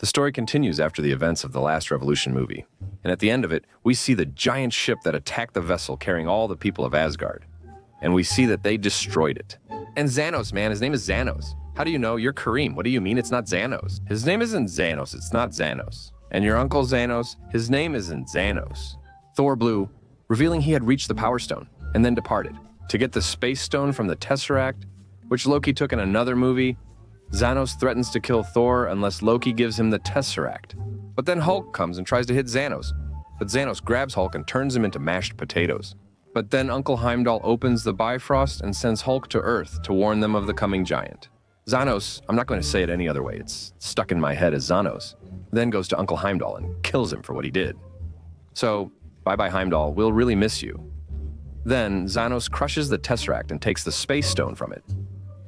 The story continues after the events of the last Revolution movie, and at the end of it, we see the giant ship that attacked the vessel carrying all the people of Asgard. And we see that they destroyed it. And Zanos, man, his name is Zanos. How do you know? You're Kareem. What do you mean it's not Zanos? His name isn't Zanos, it's not Zanos. And your uncle Zanos, his name isn't Zanos. Thor blew, revealing he had reached the Power Stone, and then departed. To get the Space Stone from the Tesseract, which Loki took in another movie, Zanos threatens to kill Thor unless Loki gives him the Tesseract. But then Hulk comes and tries to hit Zanos. But Zanos grabs Hulk and turns him into mashed potatoes. But then Uncle Heimdall opens the Bifrost and sends Hulk to Earth to warn them of the coming giant. Zanos, I'm not going to say it any other way, it's stuck in my head as Zanos, then goes to Uncle Heimdall and kills him for what he did. So, bye-bye Heimdall, we'll really miss you. Then, Zanos crushes the Tesseract and takes the Space Stone from it.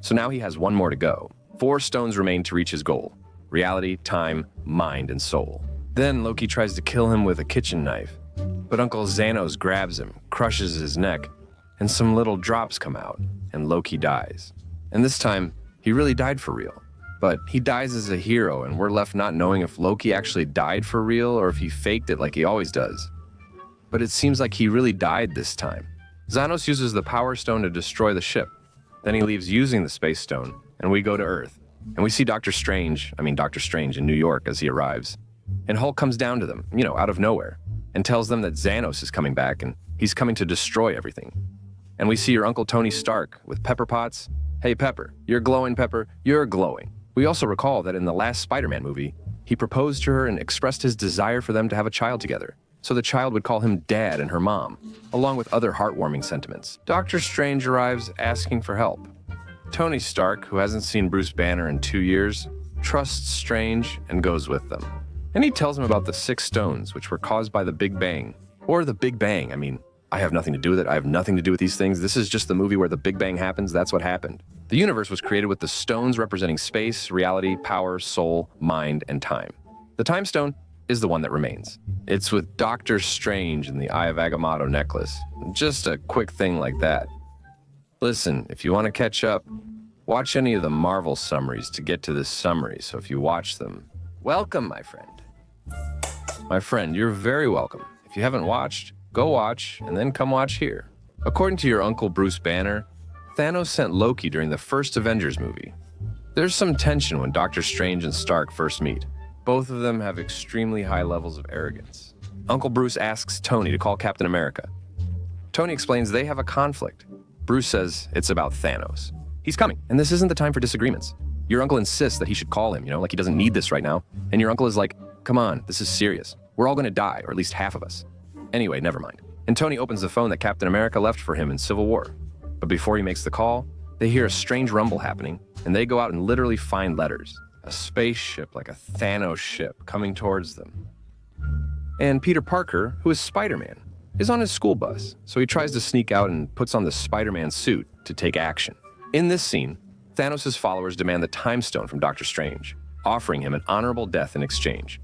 So now he has one more to go. 4 stones remain to reach his goal: reality, time, mind, and soul. Then Loki tries to kill him with a kitchen knife, but Uncle Zanos grabs him, crushes his neck, and some little drops come out, and Loki dies. And this time, he really died for real. But he dies as a hero, and we're left not knowing if Loki actually died for real or if he faked it like he always does. But it seems like he really died this time. Zanos uses the Power Stone to destroy the ship. Then he leaves using the Space Stone, and we go to Earth. And we see Doctor Strange in New York as he arrives. And Hulk comes down to them, out of nowhere, and tells them that Zanos is coming back and he's coming to destroy everything. And we see your Uncle Tony Stark with Pepper Potts. Hey Pepper, you're glowing, Pepper, you're glowing. We also recall that in the last Spider-Man movie, he proposed to her and expressed his desire for them to have a child together, so the child would call him Dad and her mom, along with other heartwarming sentiments. Doctor Strange arrives asking for help. Tony Stark, who hasn't seen Bruce Banner in 2 years, trusts Strange and goes with them. And he tells him about the 6 stones, which were caused by the Big Bang. Or the Big Bang, I have nothing to do with it, I have nothing to do with these things. This is just the movie where the Big Bang happens, that's what happened. The universe was created with the stones representing space, reality, power, soul, mind, and time. The Time Stone is the one that remains. It's with Doctor Strange in the Eye of Agamotto necklace. Just a quick thing like that. Listen, if you want to catch up, watch any of the Marvel summaries to get to this summary, so if you watch them, welcome, my friend. My friend, you're very welcome. If you haven't watched, go watch, and then come watch here. According to your Uncle Bruce Banner, Thanos sent Loki during the first Avengers movie. There's some tension when Doctor Strange and Stark first meet. Both of them have extremely high levels of arrogance. Uncle Bruce asks Tony to call Captain America. Tony explains they have a conflict. Bruce says it's about Thanos. He's coming, and this isn't the time for disagreements. Your uncle insists that he should call him, like he doesn't need this right now. And your uncle is like, come on, this is serious. We're all gonna die, or at least half of us. Anyway, never mind. And Tony opens the phone that Captain America left for him in Civil War. But before he makes the call, they hear a strange rumble happening, and they go out and literally find letters. A spaceship, like a Thanos ship, coming towards them. And Peter Parker, who is Spider-Man, is on his school bus, so he tries to sneak out and puts on the Spider-Man suit to take action. In this scene, Thanos' followers demand the Time Stone from Doctor Strange, offering him an honorable death in exchange.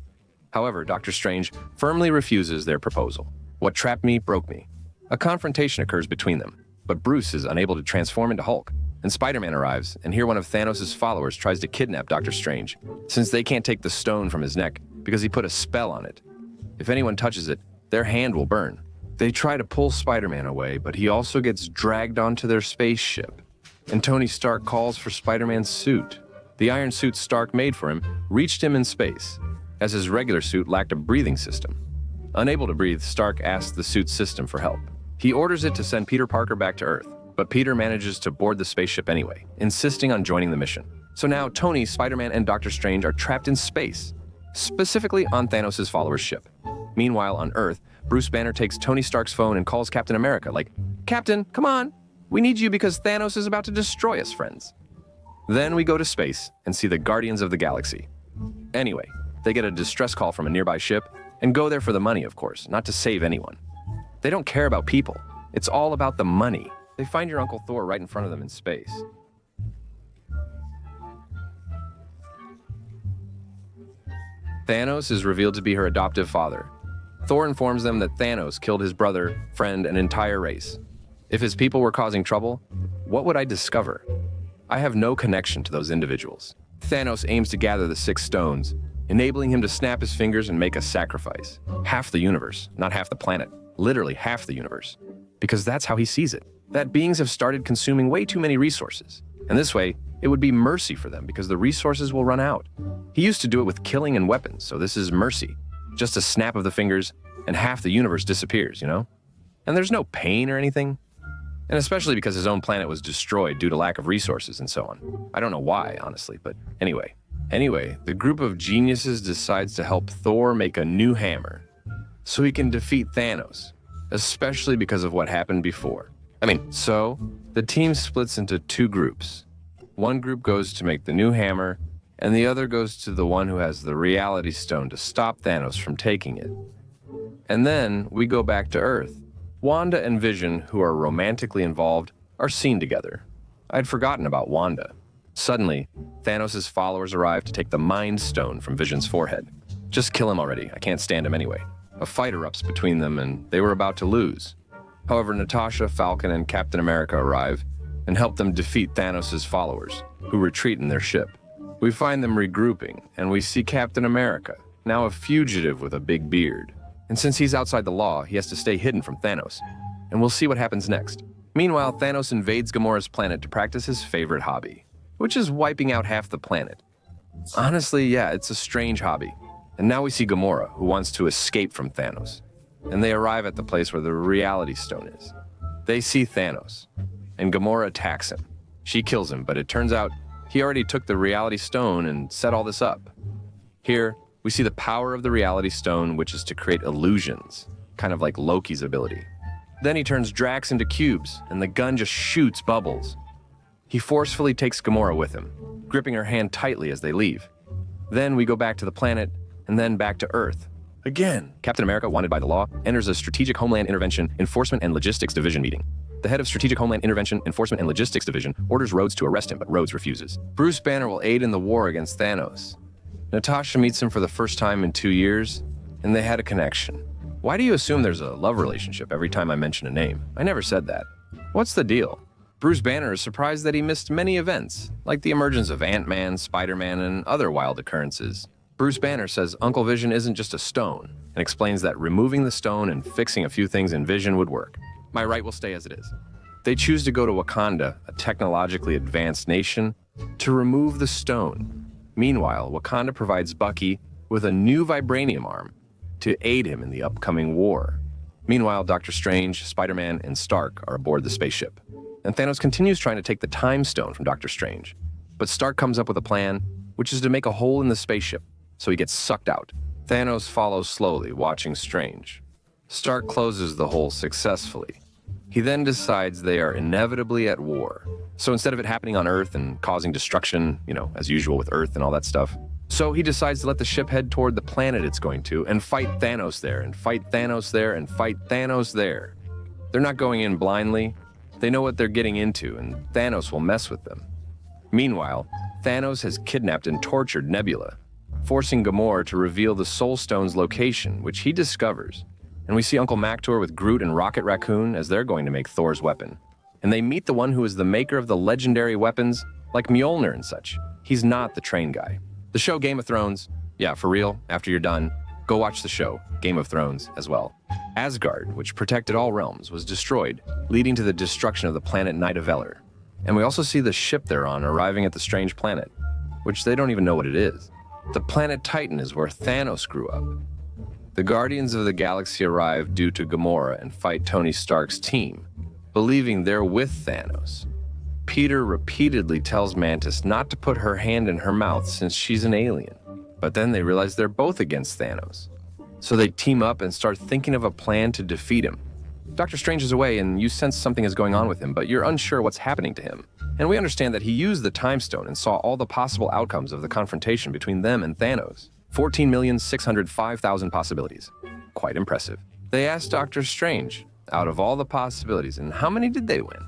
However, Doctor Strange firmly refuses their proposal. What trapped me broke me. A confrontation occurs between them, but Bruce is unable to transform into Hulk, and Spider-Man arrives, and here one of Thanos' followers tries to kidnap Doctor Strange, since they can't take the stone from his neck because he put a spell on it. If anyone touches it, their hand will burn. They try to pull Spider-Man away, but he also gets dragged onto their spaceship. And Tony Stark calls for Spider-Man's suit. The iron suit Stark made for him reached him in space, as his regular suit lacked a breathing system. Unable to breathe, Stark asks the suit's system for help. He orders it to send Peter Parker back to Earth, but Peter manages to board the spaceship anyway, insisting on joining the mission. So now Tony, Spider-Man, and Doctor Strange are trapped in space, specifically on Thanos' follower's ship. Meanwhile, on Earth, Bruce Banner takes Tony Stark's phone and calls Captain America, like, Captain, come on! We need you because Thanos is about to destroy us, friends. Then we go to space and see the Guardians of the Galaxy. Anyway, they get a distress call from a nearby ship and go there for the money, of course, not to save anyone. They don't care about people. It's all about the money. They find your Uncle Thor right in front of them in space. Thanos is revealed to be her adoptive father. Thor informs them that Thanos killed his brother, friend, and entire race. If his people were causing trouble, what would I discover? I have no connection to those individuals. Thanos aims to gather the 6 stones, enabling him to snap his fingers and make a sacrifice. Half the universe, not half the planet, literally half the universe. Because that's how he sees it, that beings have started consuming way too many resources. And this way, it would be mercy for them because the resources will run out. He used to do it with killing and weapons, so this is mercy. Just a snap of the fingers, and half the universe disappears, you know? And there's no pain or anything. And especially because his own planet was destroyed due to lack of resources and so on. I don't know why, honestly, but anyway. Anyway, the group of geniuses decides to help Thor make a new hammer so he can defeat Thanos, especially because of what happened before. So the team splits into two groups. One group goes to make the new hammer, and the other goes to the one who has the reality stone to stop Thanos from taking it. And then we go back to Earth. Wanda and Vision, who are romantically involved, are seen together. I'd forgotten about Wanda. Suddenly, Thanos' followers arrive to take the Mind Stone from Vision's forehead. Just kill him already, I can't stand him anyway. A fight erupts between them and they were about to lose. However, Natasha, Falcon, and Captain America arrive and help them defeat Thanos' followers, who retreat in their ship. We find them regrouping, and we see Captain America, now a fugitive with a big beard. And since he's outside the law, he has to stay hidden from Thanos. And we'll see what happens next. Meanwhile, Thanos invades Gamora's planet to practice his favorite hobby, which is wiping out half the planet. Honestly, yeah, it's a strange hobby. And now we see Gamora, who wants to escape from Thanos. And they arrive at the place where the reality stone is. They see Thanos, and Gamora attacks him. She kills him, but it turns out he already took the reality stone and set all this up. Here, we see the power of the reality stone, which is to create illusions, kind of like Loki's ability. Then he turns Drax into cubes, and the gun just shoots bubbles. He forcefully takes Gamora with him, gripping her hand tightly as they leave. Then we go back to the planet, and then back to Earth. Again, Captain America, wanted by the law, enters a Strategic Homeland Intervention Enforcement and Logistics Division meeting. The head of Strategic Homeland Intervention Enforcement and Logistics Division orders Rhodes to arrest him, but Rhodes refuses. Bruce Banner will aid in the war against Thanos. Natasha meets him for the first time in 2 years, and they had a connection. Why do you assume there's a love relationship every time I mention a name? I never said that. What's the deal? Bruce Banner is surprised that he missed many events, like the emergence of Ant-Man, Spider-Man, and other wild occurrences. Bruce Banner says Uncle Vision isn't just a stone, and explains that removing the stone and fixing a few things in Vision would work. My right will stay as it is. They choose to go to Wakanda, a technologically advanced nation, to remove the stone. Meanwhile, Wakanda provides Bucky with a new vibranium arm to aid him in the upcoming war. Meanwhile, Doctor Strange, Spider-Man, and Stark are aboard the spaceship. And Thanos continues trying to take the Time Stone from Doctor Strange. But Stark comes up with a plan, which is to make a hole in the spaceship, so he gets sucked out. Thanos follows slowly, watching Strange. Stark closes the hole successfully. He then decides they are inevitably at war. So instead of it happening on Earth and causing destruction, as usual with Earth and all that stuff, so he decides to let the ship head toward the planet it's going to and fight Thanos there, and fight Thanos there, and fight Thanos there. They're not going in blindly. They know what they're getting into, and Thanos will mess with them. Meanwhile, Thanos has kidnapped and tortured Nebula, forcing Gamora to reveal the Soul Stone's location, which he discovers. And we see Uncle Mactor with Groot and Rocket Raccoon as they're going to make Thor's weapon. And they meet the one who is the maker of the legendary weapons, like Mjolnir and such. He's not the train guy. The show Game of Thrones, yeah, for real, after you're done, go watch the show, Game of Thrones, as well. Asgard, which protected all realms, was destroyed, leading to the destruction of the planet Night of Veller. And we also see the ship they're on arriving at the strange planet, which they don't even know what it is. The planet Titan is where Thanos grew up. The Guardians of the Galaxy arrive due to Gamora and fight Tony Stark's team, believing they're with Thanos. Peter repeatedly tells Mantis not to put her hand in her mouth since she's an alien. But then they realize they're both against Thanos. So they team up and start thinking of a plan to defeat him. Doctor Strange is away and you sense something is going on with him, but you're unsure what's happening to him. And we understand that he used the Time Stone and saw all the possible outcomes of the confrontation between them and Thanos. 14,605,000 possibilities. Quite impressive. They asked Doctor Strange, out of all the possibilities, and how many did they win?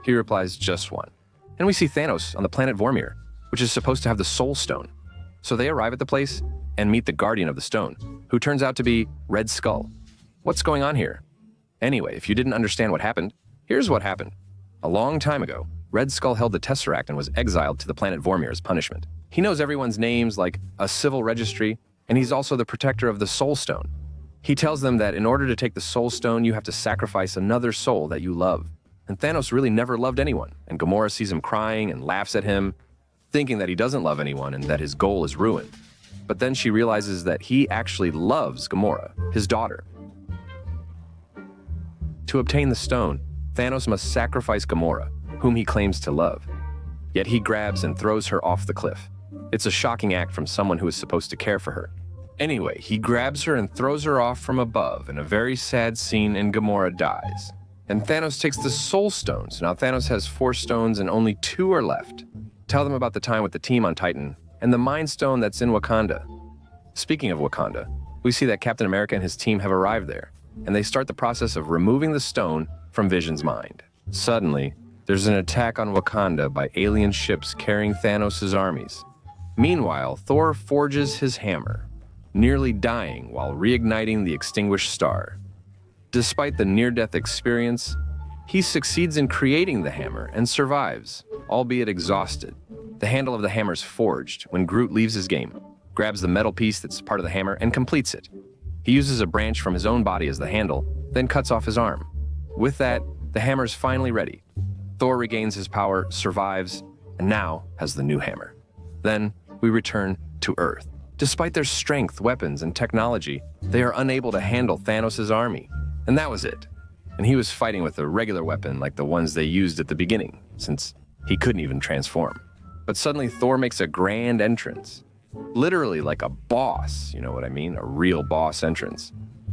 He replies, just one. And we see Thanos on the planet Vormir, which is supposed to have the Soul Stone. So they arrive at the place and meet the Guardian of the Stone, who turns out to be Red Skull. What's going on here? Anyway, if you didn't understand what happened, here's what happened. A long time ago, Red Skull held the Tesseract and was exiled to the planet Vormir as punishment. He knows everyone's names like a civil registry, and he's also the protector of the Soul Stone. He tells them that in order to take the Soul Stone, you have to sacrifice another soul that you love. And Thanos really never loved anyone, and Gamora sees him crying and laughs at him, thinking that he doesn't love anyone and that his goal is ruined. But then she realizes that he actually loves Gamora, his daughter. To obtain the stone, Thanos must sacrifice Gamora, whom he claims to love. Yet he grabs and throws her off the cliff. It's a shocking act from someone who is supposed to care for her. Anyway, he grabs her and throws her off from above in a very sad scene, and Gamora dies. And Thanos takes the Soul Stones. Now Thanos has 4 stones and only 2 are left. Tell them about the time with the team on Titan and the Mind Stone that's in Wakanda. Speaking of Wakanda, we see that Captain America and his team have arrived there, and they start the process of removing the stone from Vision's mind. Suddenly, there's an attack on Wakanda by alien ships carrying Thanos' armies. Meanwhile, Thor forges his hammer, nearly dying while reigniting the extinguished star. Despite the near-death experience, he succeeds in creating the hammer and survives, albeit exhausted. The handle of the hammer's forged when Groot leaves his game, grabs the metal piece that's part of the hammer, and completes it. He uses a branch from his own body as the handle, then cuts off his arm. With that, the hammer's finally ready. Thor regains his power, survives, and now has the new hammer. Then, we return to Earth. Despite their strength, weapons, and technology, they are unable to handle Thanos' army. And that was it. And he was fighting with a regular weapon like the ones they used at the beginning, since he couldn't even transform. But suddenly Thor makes a grand entrance. Literally like a boss, you know what I mean? A real boss entrance.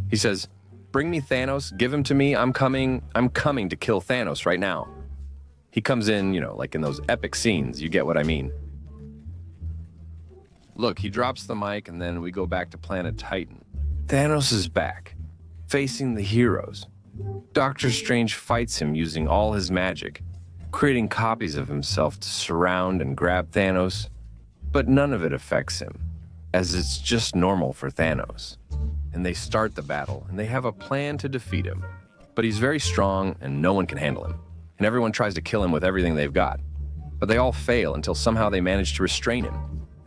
He says, "Bring me Thanos, give him to me, I'm coming to kill Thanos right now." He comes in, like in those epic scenes, you get what I mean. Look, he drops the mic and then we go back to planet Titan. Thanos is back, facing the heroes. Doctor Strange fights him using all his magic, creating copies of himself to surround and grab Thanos. But none of it affects him, as it's just normal for Thanos. And they start the battle, and they have a plan to defeat him. But he's very strong, and no one can handle him. And everyone tries to kill him with everything they've got. But they all fail until somehow they manage to restrain him.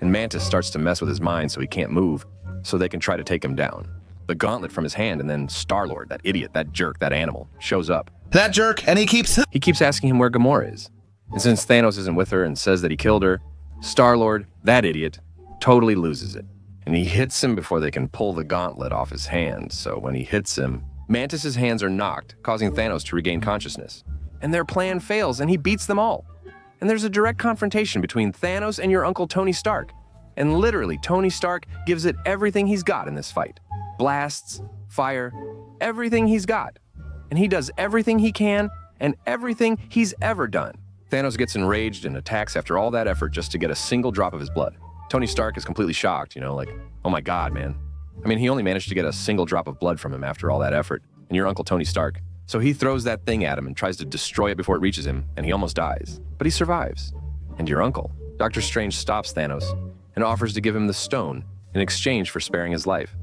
And Mantis starts to mess with his mind so he can't move, so they can try to take him down. The gauntlet from his hand, and then Star-Lord, that idiot, that jerk, that animal, shows up. That jerk, and he keeps asking him where Gamora is. And since Thanos isn't with her and says that he killed her, Star-Lord, that idiot, totally loses it. And he hits him before they can pull the gauntlet off his hand. So when he hits him, Mantis' hands are knocked, causing Thanos to regain consciousness. And their plan fails, and he beats them all. And there's a direct confrontation between Thanos and your Uncle Tony Stark. And literally, Tony Stark gives it everything he's got in this fight. Blasts, fire, everything he's got. And he does everything he can and everything he's ever done. Thanos gets enraged and attacks after all that effort just to get a single drop of his blood. Tony Stark is completely shocked, like, oh my God, man. I mean, he only managed to get a single drop of blood from him after all that effort, and your Uncle Tony Stark. So he throws that thing at him and tries to destroy it before it reaches him, and he almost dies. But he survives. And your uncle, Doctor Strange, stops Thanos and offers to give him the stone in exchange for sparing his life.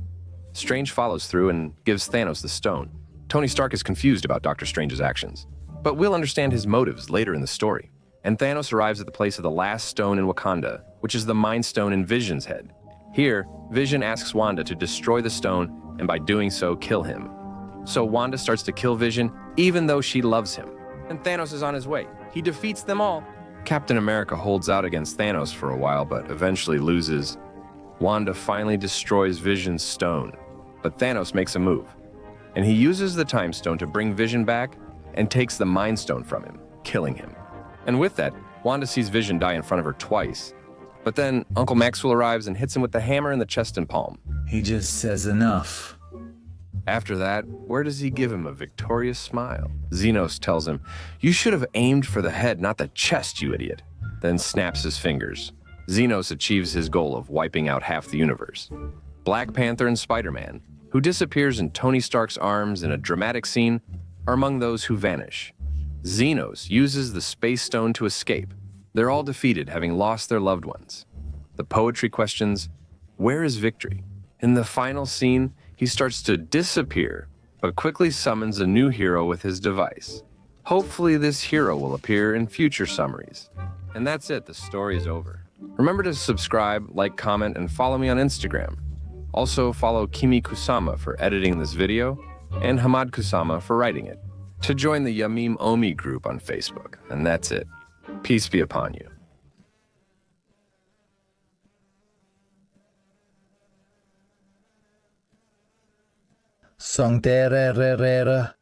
Strange follows through and gives Thanos the stone. Tony Stark is confused about Doctor Strange's actions, but we'll understand his motives later in the story. And Thanos arrives at the place of the last stone in Wakanda, which is the Mind Stone in Vision's head. Here, Vision asks Wanda to destroy the stone, and by doing so, kill him. So Wanda starts to kill Vision, even though she loves him. And Thanos is on his way. He defeats them all. Captain America holds out against Thanos for a while, but eventually loses. Wanda finally destroys Vision's stone, but Thanos makes a move. And he uses the Time Stone to bring Vision back and takes the Mind Stone from him, killing him. And with that, Wanda sees Vision die in front of her twice. But then Uncle Maxwell arrives and hits him with the hammer in the chest and palm. He just says enough. After that, where does he give him a victorious smile? Xenos tells him, "You should have aimed for the head, not the chest, you idiot." Then snaps his fingers. Xenos achieves his goal of wiping out half the universe. Black Panther and Spider-Man, who disappears in Tony Stark's arms in a dramatic scene, are among those who vanish. Xenos uses the Space Stone to escape. They're all defeated, having lost their loved ones. The poetry questions, where is victory? In the final scene, he starts to disappear, but quickly summons a new hero with his device. Hopefully this hero will appear in future summaries. And that's it, the story is over. Remember to subscribe, like, comment, and follow me on Instagram. Also, follow Kimi Kusama for editing this video, and Hamad Kusama for writing it. To join the Yamim Omi group on Facebook. And that's it. Peace be upon you. Song Tererera.